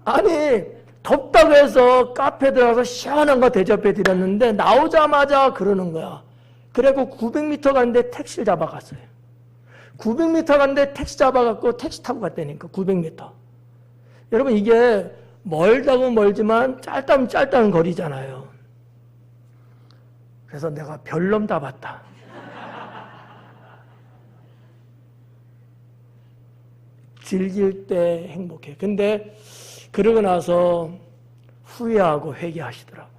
아니 덥다고 해서 카페 들어가서 시원한 거 대접해 드렸는데 나오자마자 그러는 거야. 그래고 900m 갔는데 택시를 잡아갔어요. 900m 갔는데 택시 잡아갖고 택시 타고 갔다니까. 900m. 여러분 이게 멀다고 멀지만 짧다면 짧다는 거리잖아요. 그래서 내가 별놈 다 봤다. 즐길 때 행복해. 근데 그러고 나서 후회하고 회개하시더라고.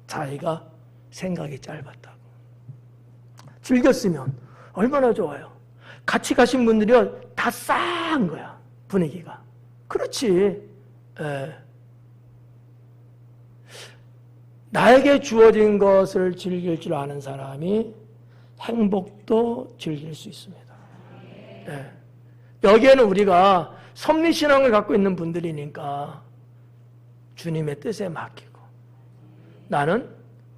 자기가 생각이 짧았다고. 즐겼으면 얼마나 좋아요. 같이 가신 분들이 다 싸한 거야. 분위기가. 그렇지. 에. 나에게 주어진 것을 즐길 줄 아는 사람이 행복도 즐길 수 있습니다. 에. 여기에는 우리가 섭리신앙을 갖고 있는 분들이니까 주님의 뜻에 맡기고 나는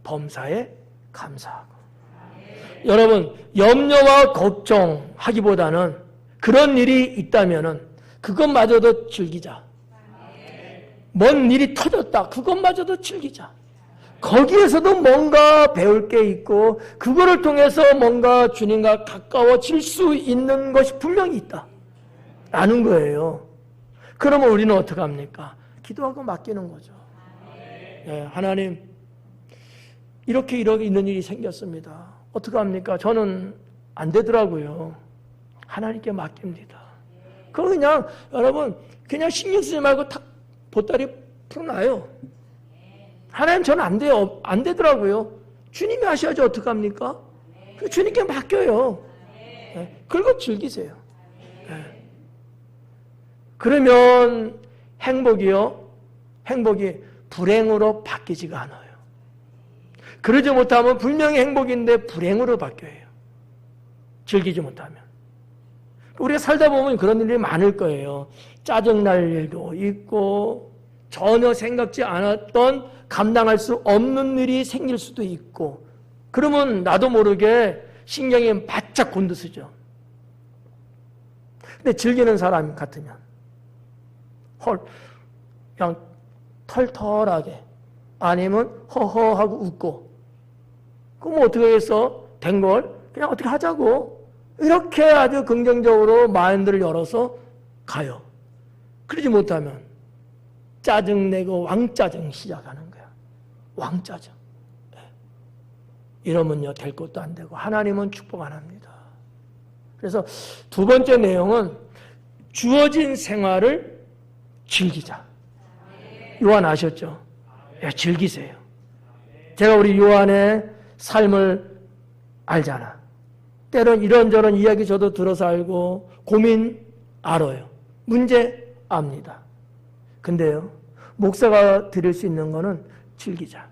범사에 감사하고. 여러분 염려와 걱정하기보다는 그런 일이 있다면은 그것마저도 즐기자. 뭔 일이 터졌다. 그것마저도 즐기자. 거기에서도 뭔가 배울 게 있고 그거를 통해서 뭔가 주님과 가까워질 수 있는 것이 분명히 있다. 라는 거예요. 그러면 우리는 어떻게 합니까? 기도하고 맡기는 거죠. 네, 하나님 이렇게 있는 일이 생겼습니다. 어떻게 합니까? 저는 안 되더라고요. 하나님께 맡깁니다. 그거 그냥 여러분 그냥 신경 쓰지 말고 탁 보따리 풀어놔요. 하나님 저는 안 돼요. 안 되더라고요. 주님이 하셔야지 어떻게 합니까? 주님께 맡겨요. 네, 그리고 즐기세요. 네. 그러면 행복이 불행으로 바뀌지가 않아요. 그러지 못하면 분명히 행복인데 불행으로 바뀌어요. 즐기지 못하면. 우리가 살다 보면 그런 일이 많을 거예요. 짜증날 일도 있고 전혀 생각지 않았던 감당할 수 없는 일이 생길 수도 있고 그러면 나도 모르게 신경이 바짝 곤두서죠. 근데 즐기는 사람 같으면 그냥 털털하게 아니면 허허하고 웃고 그럼 어떻게 해서 된 걸 그냥 어떻게 하자고 이렇게 아주 긍정적으로 마인드를 열어서 가요. 그러지 못하면 짜증내고 왕짜증 시작하는 거야. 왕짜증. 이러면요 될 것도 안 되고 하나님은 축복 안 합니다. 그래서 두 번째 내용은 주어진 생활을 즐기자. 요한 아셨죠? 야, 즐기세요. 제가 우리 요한의 삶을 알잖아. 때론 이런저런 이야기 저도 들어서 알고 고민 알아요. 문제 압니다. 근데요 목사가 드릴 수 있는 거는 즐기자.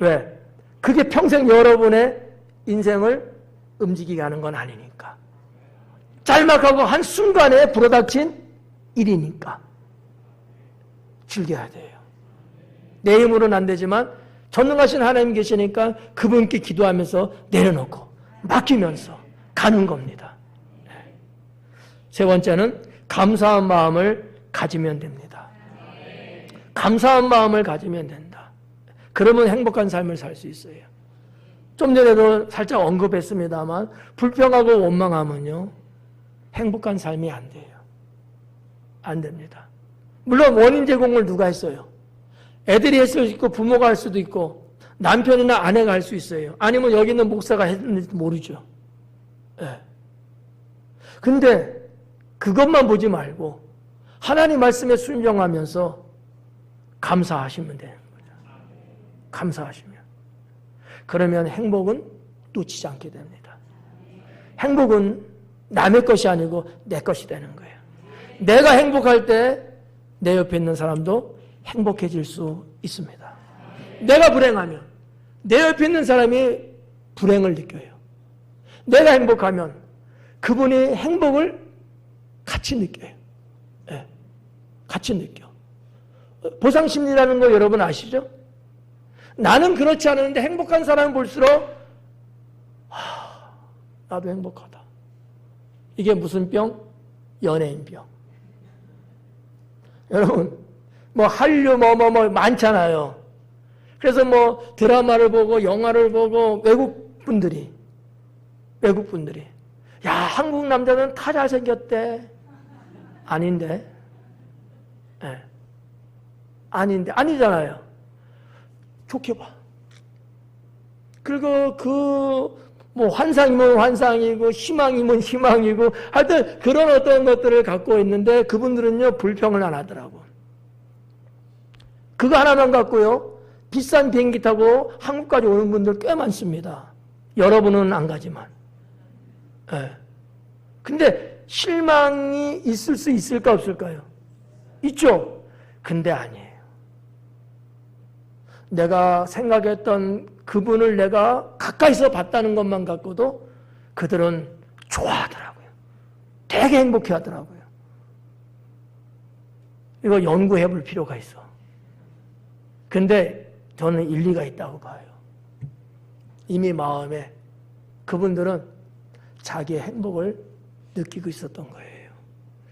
왜? 그게 평생 여러분의 인생을 움직이게 하는 건 아니니까. 짤막하고 한순간에 불어닥친 일이니까 즐겨야 돼요. 내 힘으로는 안 되지만 전능하신 하나님 계시니까 그분께 기도하면서 내려놓고 맡기면서 가는 겁니다. 세 번째는 감사한 마음을 가지면 됩니다. 감사한 마음을 가지면 된다. 그러면 행복한 삶을 살 수 있어요. 좀 전에도 살짝 언급했습니다만 불평하고 원망하면요 행복한 삶이 안 돼요. 안 됩니다. 물론 원인 제공을 누가 했어요? 애들이 했을 수도 있고 부모가 할 수도 있고 남편이나 아내가 할 수 있어요. 아니면 여기 있는 목사가 했는지도 모르죠. 네. 근데 그것만 보지 말고 하나님 말씀에 순종하면서 감사하시면 되는 거죠. 감사하시면. 그러면 행복은 놓치지 않게 됩니다. 행복은 남의 것이 아니고 내 것이 되는 거예요. 내가 행복할 때 내 옆에 있는 사람도 행복해질 수 있습니다. 내가 불행하면 내 옆에 있는 사람이 불행을 느껴요. 내가 행복하면 그분이 행복을 같이 느껴요. 네. 같이 느껴. 보상심리라는 거 여러분 아시죠? 나는 그렇지 않은데 행복한 사람을 볼수록 나도 행복하다. 이게 무슨 병? 연예인병. 여러분 뭐 한류 뭐 많잖아요. 그래서 뭐 드라마를 보고 영화를 보고 외국 분들이 야 한국 남자는 다 잘생겼대. 아닌데. 네. 아닌데 아니잖아요. 좋게 봐. 그리고 뭐 환상이면 환상이고 희망이면 희망이고 하여튼 그런 어떤 것들을 갖고 있는데 그분들은요 불평을 안 하더라고. 그거 하나만 갖고요 비싼 비행기 타고 한국까지 오는 분들 꽤 많습니다. 여러분은 안 가지만. 네. 근데 실망이 있을 수 있을까 없을까요? 있죠. 근데 아니에요. 내가 생각했던 그분을 내가 가까이서 봤다는 것만 갖고도 그들은 좋아하더라고요. 되게 행복해 하더라고요. 이거 연구해 볼 필요가 있어. 근데 저는 일리가 있다고 봐요. 이미 마음에 그분들은 자기의 행복을 느끼고 있었던 거예요.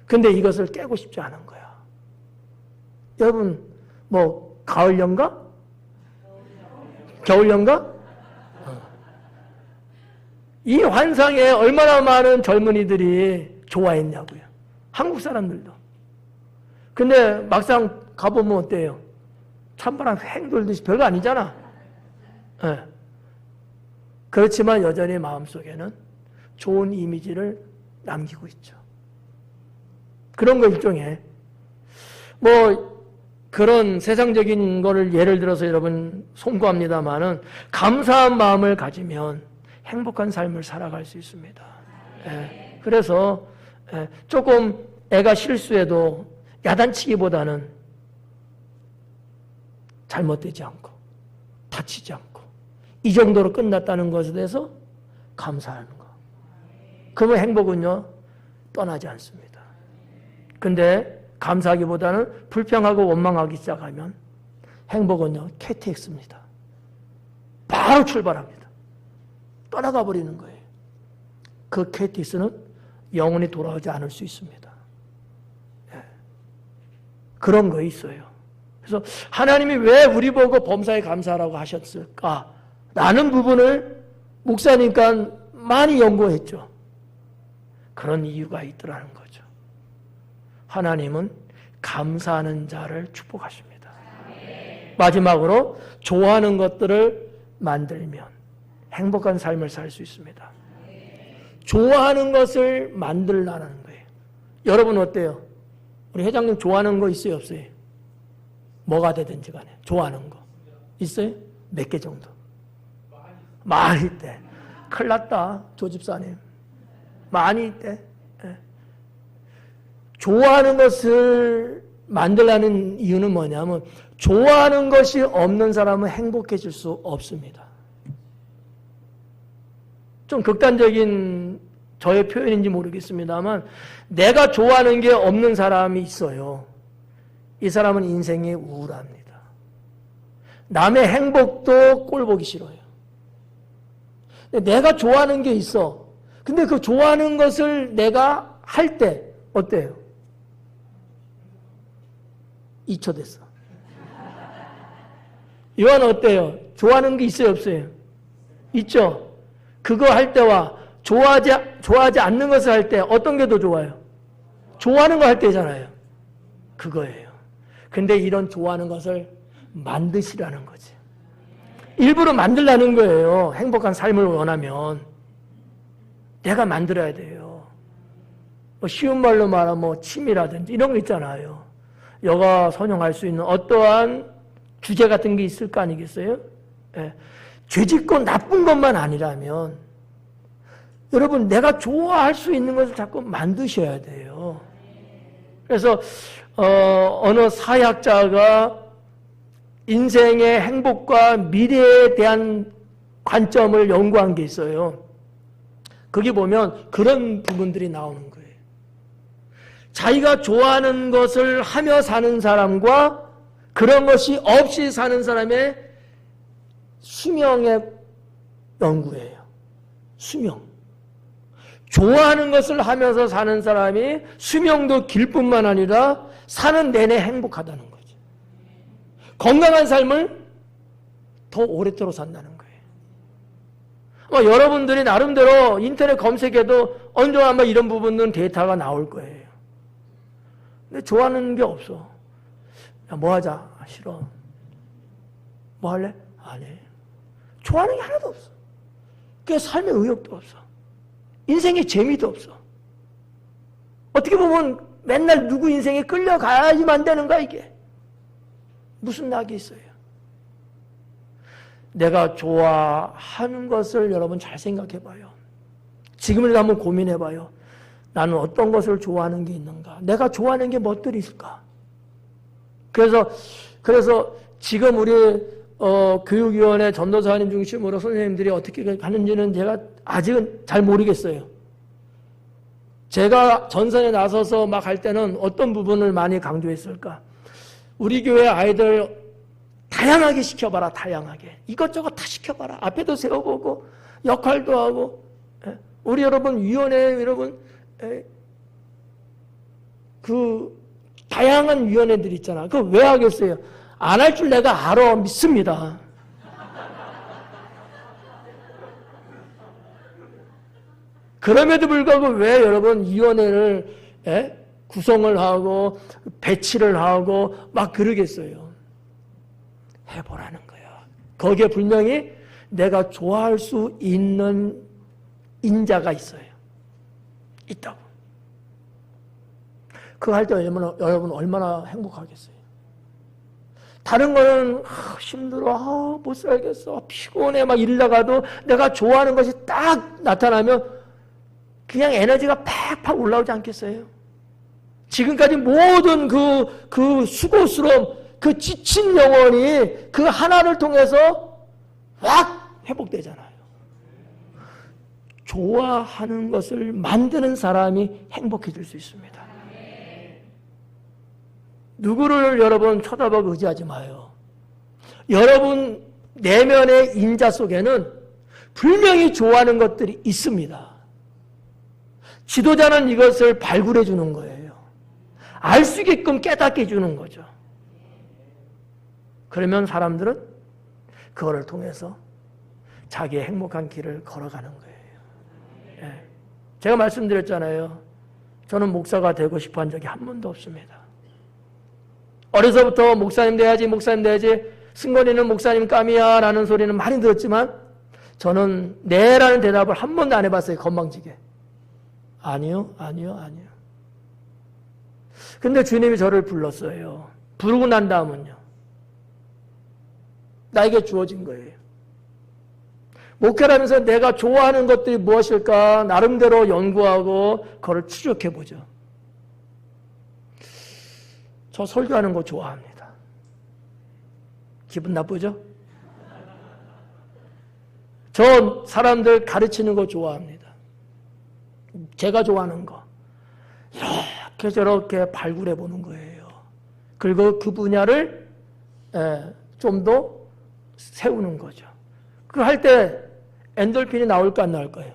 근데 이것을 깨고 싶지 않은 거야. 여러분 뭐 가을연가? 겨울연가? 이 환상에 얼마나 많은 젊은이들이 좋아했냐고요. 한국 사람들도. 근데 막상 가보면 어때요? 찬바람 횡 돌듯이 별거 아니잖아. 네. 그렇지만 여전히 마음속에는 좋은 이미지를 남기고 있죠. 그런 거 일종의 뭐 그런 세상적인 거를 예를 들어서 여러분 송구합니다만은 감사한 마음을 가지면 행복한 삶을 살아갈 수 있습니다. 예, 그래서 조금 애가 실수해도 야단치기보다는 잘못되지 않고 다치지 않고 이 정도로 끝났다는 것에 대해서 감사하는 거. 그러면 행복은요 떠나지 않습니다. 근데 감사하기보다는 불평하고 원망하기 시작하면 행복은요 KTX입니다. 바로 출발합니다. 떠나가 버리는 거예요. 그 KTX는 영원히 돌아오지 않을 수 있습니다. 네. 그런 거 있어요. 그래서 하나님이 왜 우리 보고 범사에 감사하라고 하셨을까? 라는 부분을 목사니까 많이 연구했죠. 그런 이유가 있더라는 거죠. 하나님은 감사하는 자를 축복하십니다. 마지막으로 좋아하는 것들을 만들면 행복한 삶을 살 수 있습니다. 좋아하는 것을 만들라는 거예요. 여러분 어때요? 우리 회장님 좋아하는 거 있어요 없어요? 뭐가 되든지 간에 좋아하는 거 있어요? 몇 개 정도? 많이 있대. 큰일 났다 조 집사님. 많이 있대. 좋아하는 것을 만들라는 이유는 뭐냐면 좋아하는 것이 없는 사람은 행복해질 수 없습니다. 좀 극단적인 저의 표현인지 모르겠습니다만 내가 좋아하는 게 없는 사람이 있어요. 이 사람은 인생이 우울합니다. 남의 행복도 꼴 보기 싫어요. 내가 좋아하는 게 있어. 근데 그 좋아하는 것을 내가 할 때 어때요? 2초 됐어. 이건 어때요? 좋아하는 게 있어요, 없어요? 있죠? 그거 할 때와 좋아하지 않는 것을 할 때 어떤 게 더 좋아요? 좋아하는 거 할 때잖아요. 그거예요. 근데 이런 좋아하는 것을 만드시라는 거지. 일부러 만들라는 거예요. 행복한 삶을 원하면. 내가 만들어야 돼요. 뭐 쉬운 말로 말하면 뭐 취미라든지 이런 거 있잖아요. 여가 선용할 수 있는 어떠한 주제 같은 게 있을 거 아니겠어요? 예. 죄짓고 나쁜 것만 아니라면 여러분 내가 좋아할 수 있는 것을 자꾸 만드셔야 돼요. 그래서 어느 사회학자가 인생의 행복과 미래에 대한 관점을 연구한 게 있어요. 거기 보면 그런 부분들이 나오는 거예요. 자기가 좋아하는 것을 하며 사는 사람과 그런 것이 없이 사는 사람의 수명의 연구예요. 수명. 좋아하는 것을 하면서 사는 사람이 수명도 길 뿐만 아니라 사는 내내 행복하다는 거죠. 건강한 삶을 더 오랫도록 산다는 거예요. 여러분들이 나름대로 인터넷 검색해도 언젠가 아마 이런 부분은 데이터가 나올 거예요. 근데 좋아하는 게 없어. 야, 뭐 하자? 싫어. 뭐 할래? 안 해. 좋아하는 게 하나도 없어. 그게 삶의 의욕도 없어. 인생의 재미도 없어. 어떻게 보면 맨날 누구 인생에 끌려가야지만 되는 거야, 이게. 무슨 낙이 있어요? 내가 좋아하는 것을 여러분 잘 생각해 봐요. 지금이라도 한번 고민해 봐요. 나는 어떤 것을 좋아하는 게 있는가? 내가 좋아하는 게 무엇들이 있을까? 그래서 지금 우리 교육위원회 전도사님 중심으로 선생님들이 어떻게 가는지는 제가 아직은 잘 모르겠어요. 제가 전선에 나서서 막 할 때는 어떤 부분을 많이 강조했을까? 우리 교회 아이들 다양하게 시켜봐라, 다양하게. 이것저것 다 시켜봐라. 앞에도 세워보고, 역할도 하고, 우리 여러분, 위원회, 여러분, 그, 다양한 위원회들 있잖아. 그거 왜 하겠어요? 안 할 줄 내가 알아. 믿습니다. 그럼에도 불구하고 왜 여러분 위원회를 구성을 하고 배치를 하고 막 그러겠어요? 해보라는 거야. 거기에 분명히 내가 좋아할 수 있는 인자가 있어요. 있다고. 그거 할 때 여러분 얼마나 행복하겠어요? 다른 거는 힘들어, 못 살겠어, 피곤해 막 이러다가도 내가 좋아하는 것이 딱 나타나면 그냥 에너지가 팍팍 올라오지 않겠어요? 지금까지 모든 그 수고스러움, 그 지친 영혼이 그 하나를 통해서 확 회복되잖아요. 좋아하는 것을 만드는 사람이 행복해질 수 있습니다. 누구를 여러분 쳐다보고 의지하지 마요. 여러분 내면의 인자 속에는 분명히 좋아하는 것들이 있습니다. 지도자는 이것을 발굴해 주는 거예요. 알 수 있게끔 깨닫게 해주는 거죠. 그러면 사람들은 그거를 통해서 자기의 행복한 길을 걸어가는 거예요. 예. 제가 말씀드렸잖아요. 저는 목사가 되고 싶어 한 적이 한 번도 없습니다. 어려서부터 목사님 돼야지, 목사님 돼야지, 승건이는 목사님 감이야 라는 소리는 많이 들었지만 저는 네라는 대답을 한 번도 안 해봤어요. 건방지게. 아니요. 근데 주님이 저를 불렀어요. 부르고 난 다음은요. 나에게 주어진 거예요. 목회를 하면서 내가 좋아하는 것들이 무엇일까 나름대로 연구하고 그걸 추적해보죠. 저 설교하는 거 좋아합니다. 기분 나쁘죠? 저 사람들 가르치는 거 좋아합니다. 제가 좋아하는 거 이렇게 저렇게 발굴해 보는 거예요. 그리고 그 분야를 좀 더 세우는 거죠. 그걸 할 때 엔돌핀이 나올까 안 나올까요?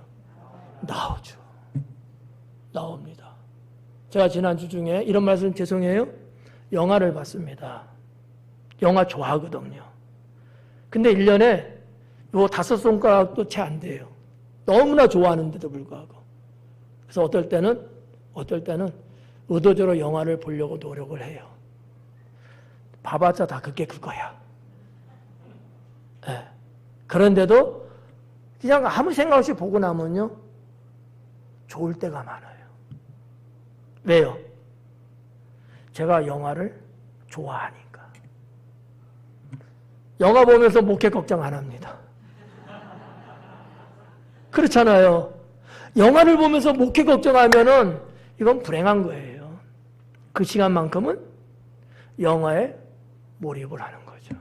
나오죠. 나옵니다. 제가 지난주 중에 이런 말씀 죄송해요. 영화를 봤습니다. 영화 좋아하거든요. 근데 1년에 요 5손가락도 채 안 돼요. 너무나 좋아하는데도 불구하고. 그래서 어떨 때는 의도적으로 영화를 보려고 노력을 해요. 봐봤자 다 그게 그거야. 네. 그런데도 그냥 아무 생각 없이 보고 나면요. 좋을 때가 많아요. 왜요? 제가 영화를 좋아하니까. 영화 보면서 목회 걱정 안 합니다. 그렇잖아요. 영화를 보면서 목회 걱정하면은 이건 불행한 거예요. 그 시간만큼은 영화에 몰입을 하는 거죠.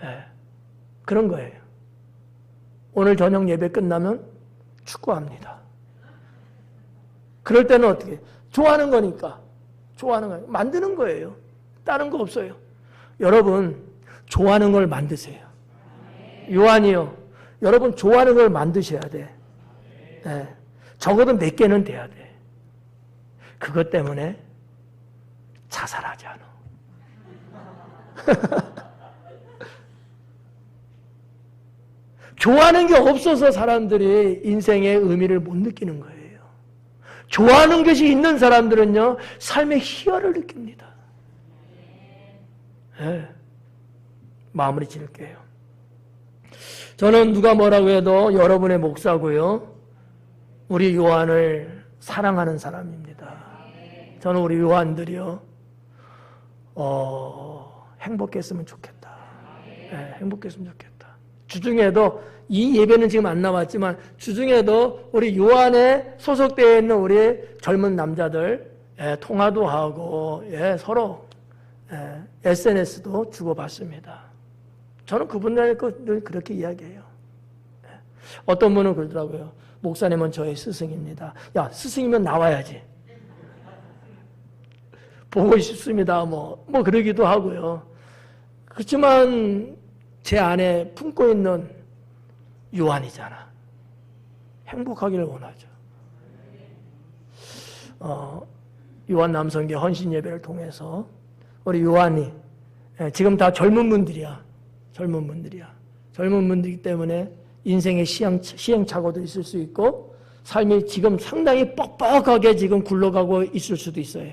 네. 그런 거예요. 오늘 저녁 예배 끝나면 축구합니다. 그럴 때는 어떻게? 좋아하는 거니까. 좋아하는 거예요. 만드는 거예요. 다른 거 없어요. 여러분, 좋아하는 걸 만드세요. 요한이요. 여러분, 좋아하는 걸 만드셔야 돼. 네. 적어도 몇 개는 돼야 돼. 그것 때문에 자살하지 않아. 좋아하는 게 없어서 사람들이 인생의 의미를 못 느끼는 거예요. 좋아하는 것이 있는 사람들은요, 삶의 희열을 느낍니다. 네. 마무리 지을게요. 저는 누가 뭐라고 해도 여러분의 목사고요. 우리 요한을 사랑하는 사람입니다. 저는 우리 요한들이요. 행복했으면 좋겠다. 네, 행복했으면 좋겠다. 주중에도 이 예배는 지금 안 나왔지만 주중에도 우리 요한에 소속되어 있는 우리 젊은 남자들 통화도 하고 서로 SNS도 주고받습니다. 저는 그분들 그렇게 이야기해요. 어떤 분은 그러더라고요. 목사님은 저의 스승입니다. 야, 스승이면 나와야지. 보고 싶습니다. 뭐 그러기도 하고요. 그렇지만 제 안에 품고 있는 요한이잖아. 행복하기를 원하죠. 요한 남성교 헌신 예배를 통해서 우리 요한이 지금 다 젊은 분들이야. 젊은 분들이기 때문에 인생의 시행착오도 있을 수 있고 삶이 지금 상당히 뻑뻑하게 지금 굴러가고 있을 수도 있어요.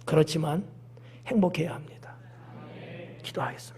그렇지만 행복해야 합니다. 기도하겠습니다.